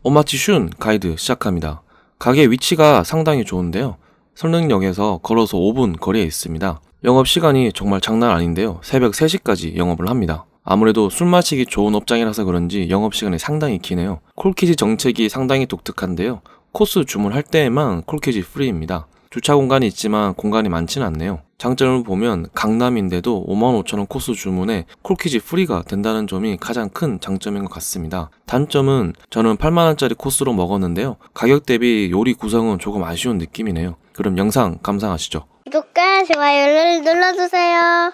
오마치 슌 가이드 시작합니다. 가게 위치가 상당히 좋은데요. 설릉역에서 걸어서 5분 거리에 있습니다. 영업시간이 정말 장난 아닌데요. 새벽 3시까지 영업을 합니다. 아무래도 술 마시기 좋은 업장이라서 그런지 영업시간이 상당히 기네요. 콜키지 정책이 상당히 독특한데요. 코스 주문할 때에만 콜키지 프리입니다. 주차 공간이 있지만 공간이 많지는 않네요. 장점을 보면 강남인데도 55,000원 코스 주문에 콜키지 프리가 된다는 점이 가장 큰 장점인 것 같습니다. 단점은 저는 8만원짜리 코스로 먹었는데요. 가격 대비 요리 구성은 조금 아쉬운 느낌이네요. 그럼 영상 감상하시죠. 구독과 좋아요를 눌러주세요.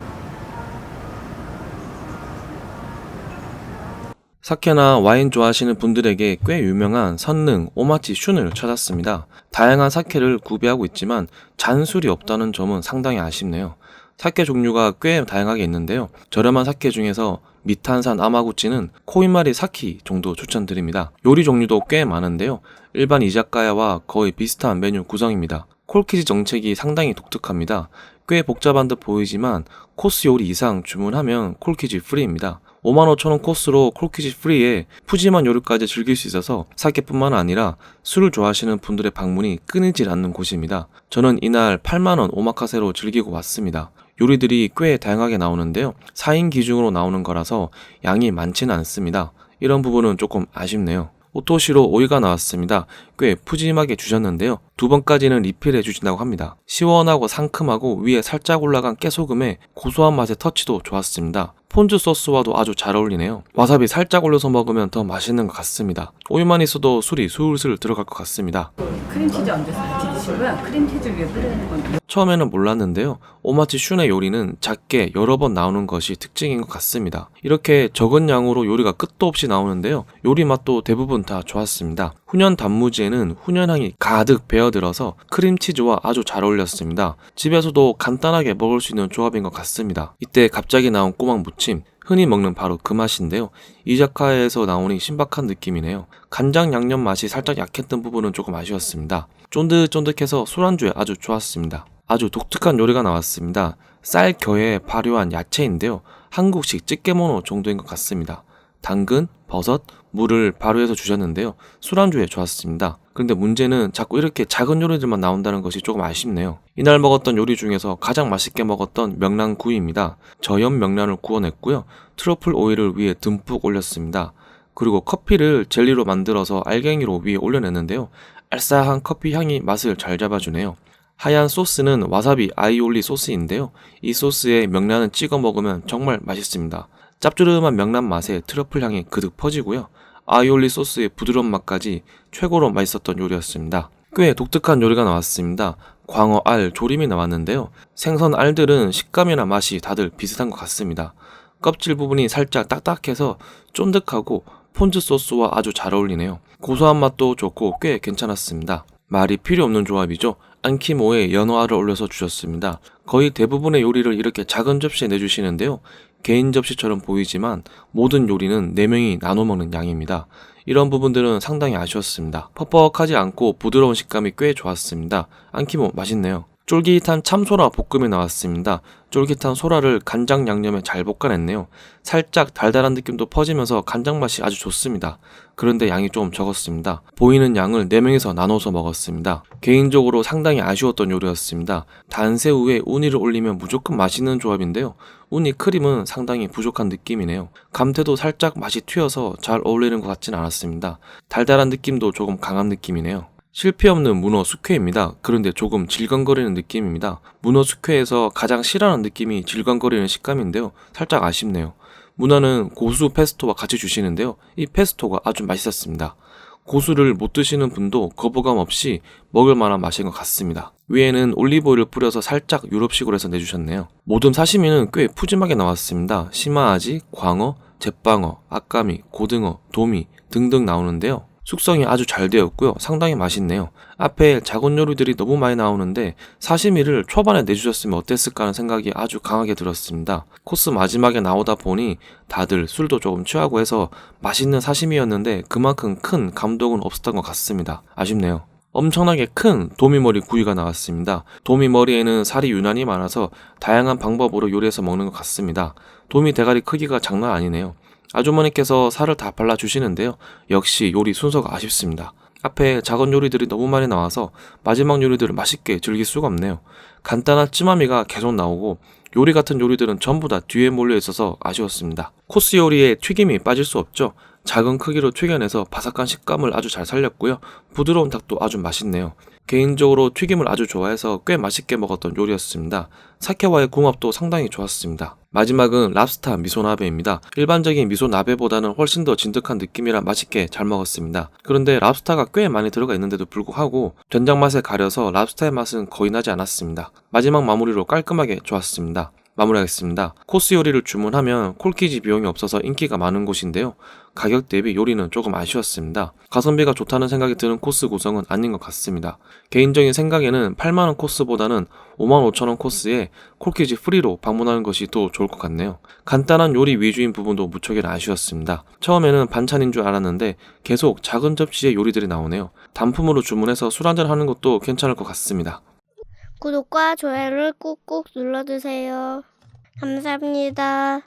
사케나 와인 좋아하시는 분들에게 꽤 유명한 선릉 오마치 슌을 찾았습니다. 다양한 사케를 구비하고 있지만 잔술이 없다는 점은 상당히 아쉽네요. 사케 종류가 꽤 다양하게 있는데요. 저렴한 사케 중에서 미탄산 아마구치는 코인마리 사키 정도 추천드립니다. 요리 종류도 꽤 많은데요. 일반 이자카야와 거의 비슷한 메뉴 구성입니다. 콜키지 정책이 상당히 독특합니다. 꽤 복잡한 듯 보이지만 코스 요리 이상 주문하면 콜키지 프리입니다. 55,000원 코스로 콜키지 프리에 푸짐한 요리까지 즐길 수 있어서 사케뿐만 아니라 술을 좋아하시는 분들의 방문이 끊이질 않는 곳입니다. 저는 이날 8만원 오마카세로 즐기고 왔습니다. 요리들이 꽤 다양하게 나오는데요. 4인 기준으로 나오는 거라서 양이 많지는 않습니다. 이런 부분은 조금 아쉽네요. 오토시로 오이가 나왔습니다. 꽤 푸짐하게 주셨는데요. 2번까지는 리필해 주신다고 합니다. 시원하고 상큼하고 위에 살짝 올라간 깨소금에 고소한 맛의 터치도 좋았습니다. 폰즈 소스와도 아주 잘 어울리네요. 와사비 살짝 올려서 먹으면 더 맛있는 것 같습니다. 오이만 있어도 술이 술술 들어갈 것 같습니다. 크림치즈 얹어서 같이 드시고요. 크림치즈 위에 뿌리는 건 처음에는 몰랐는데요. 오마치 슌의 요리는 작게 여러 번 나오는 것이 특징인 것 같습니다. 이렇게 적은 양으로 요리가 끝도 없이 나오는데요. 요리 맛도 대부분 다 좋았습니다. 훈연 단무지에는 훈연향이 가득 배어들어서 크림치즈와 아주 잘 어울렸습니다. 집에서도 간단하게 먹을 수 있는 조합인 것 같습니다. 이때 갑자기 나온 꼬막 무침, 흔히 먹는 바로 그 맛인데요. 이자카야에서 나오니 신박한 느낌이네요. 간장 양념 맛이 살짝 약했던 부분은 조금 아쉬웠습니다. 쫀득쫀득해서 술안주에 아주 좋았습니다. 아주 독특한 요리가 나왔습니다. 쌀 겨에 발효한 야채인데요. 한국식 찌개모노 정도인 것 같습니다. 당근, 버섯, 물을 발효해서 주셨는데요. 술안주에 좋았습니다. 그런데 문제는 자꾸 이렇게 작은 요리들만 나온다는 것이 조금 아쉽네요. 이날 먹었던 요리 중에서 가장 맛있게 먹었던 명란구이입니다. 저염 명란을 구워냈고요. 트러플 오일을 위에 듬뿍 올렸습니다. 그리고 커피를 젤리로 만들어서 알갱이로 위에 올려냈는데요. 알싸한 커피 향이 맛을 잘 잡아주네요. 하얀 소스는 와사비 아이올리 소스인데요. 이 소스에 명란을 찍어 먹으면 정말 맛있습니다. 짭조름한 명란 맛에 트러플 향이 그득 퍼지고요. 아이올리 소스의 부드러운 맛까지 최고로 맛있었던 요리였습니다. 꽤 독특한 요리가 나왔습니다. 광어 알 조림이 나왔는데요. 생선 알들은 식감이나 맛이 다들 비슷한 것 같습니다. 껍질 부분이 살짝 딱딱해서 쫀득하고 폰즈 소스와 아주 잘 어울리네요. 고소한 맛도 좋고 꽤 괜찮았습니다. 말이 필요 없는 조합이죠. 안키모에 연어알을 올려서 주셨습니다. 거의 대부분의 요리를 이렇게 작은 접시에 내주시는데요. 개인 접시처럼 보이지만 모든 요리는 4명이 나눠 먹는 양입니다. 이런 부분들은 상당히 아쉬웠습니다. 퍽퍽하지 않고 부드러운 식감이 꽤 좋았습니다. 안키모 맛있네요. 쫄깃한 참소라 볶음이 나왔습니다. 쫄깃한 소라를 간장 양념에 잘 볶아냈네요. 살짝 달달한 느낌도 퍼지면서 간장 맛이 아주 좋습니다. 그런데 양이 좀 적었습니다. 보이는 양을 4명이서 나눠서 먹었습니다. 개인적으로 상당히 아쉬웠던 요리였습니다. 단새우에 우니를 올리면 무조건 맛있는 조합인데요. 우니 크림은 상당히 부족한 느낌이네요. 감태도 살짝 맛이 튀어서 잘 어울리는 것 같진 않았습니다. 달달한 느낌도 조금 강한 느낌이네요. 실패 없는 문어 숙회입니다. 그런데 조금 질감거리는 느낌입니다. 문어 숙회에서 가장 싫어하는 느낌이 질감거리는 식감인데요. 살짝 아쉽네요. 문어는 고수 페스토와 같이 주시는데요. 이 페스토가 아주 맛있었습니다. 고수를 못 드시는 분도 거부감 없이 먹을 만한 맛인 것 같습니다. 위에는 올리브오일을 뿌려서 살짝 유럽식으로 해서 내주셨네요. 모듬 사시미는 꽤 푸짐하게 나왔습니다. 시마아지, 광어, 잿방어, 아까미, 고등어, 도미 등등 나오는데요. 숙성이 아주 잘 되었고요. 상당히 맛있네요. 앞에 작은 요리들이 너무 많이 나오는데 사시미를 초반에 내주셨으면 어땠을까 하는 생각이 아주 강하게 들었습니다. 코스 마지막에 나오다 보니 다들 술도 조금 취하고 해서 맛있는 사시미였는데 그만큼 큰 감동은 없었던 것 같습니다. 아쉽네요. 엄청나게 큰 도미머리 구이가 나왔습니다. 도미머리에는 살이 유난히 많아서 다양한 방법으로 요리해서 먹는 것 같습니다. 도미 대가리 크기가 장난 아니네요. 아주머니께서 살을 다 발라주시는데요. 역시 요리 순서가 아쉽습니다. 앞에 작은 요리들이 너무 많이 나와서 마지막 요리들을 맛있게 즐길 수가 없네요. 간단한 찌마미가 계속 나오고 요리 같은 요리들은 전부 다 뒤에 몰려 있어서 아쉬웠습니다. 코스 요리에 튀김이 빠질 수 없죠. 작은 크기로 튀겨내서 바삭한 식감을 아주 잘 살렸고요. 부드러운 닭도 아주 맛있네요. 개인적으로 튀김을 아주 좋아해서 꽤 맛있게 먹었던 요리였습니다. 사케와의 궁합도 상당히 좋았습니다. 마지막은 랍스타 미소나베입니다. 일반적인 미소나베보다는 훨씬 더 진득한 느낌이라 맛있게 잘 먹었습니다. 그런데 랍스타가 꽤 많이 들어가 있는데도 불구하고 된장 맛에 가려서 랍스타의 맛은 거의 나지 않았습니다. 마지막 마무리로 깔끔하게 좋았습니다. 마무리하겠습니다. 코스 요리를 주문하면 콜키지 비용이 없어서 인기가 많은 곳인데요. 가격 대비 요리는 조금 아쉬웠습니다. 가성비가 좋다는 생각이 드는 코스 구성은 아닌 것 같습니다. 개인적인 생각에는 8만원 코스보다는 55,000원 코스에 콜키지 프리로 방문하는 것이 더 좋을 것 같네요. 간단한 요리 위주인 부분도 무척이나 아쉬웠습니다. 처음에는 반찬인 줄 알았는데 계속 작은 접시에 요리들이 나오네요. 단품으로 주문해서 술 한잔 하는 것도 괜찮을 것 같습니다. 구독과 좋아요를 꾹꾹 눌러주세요. 감사합니다.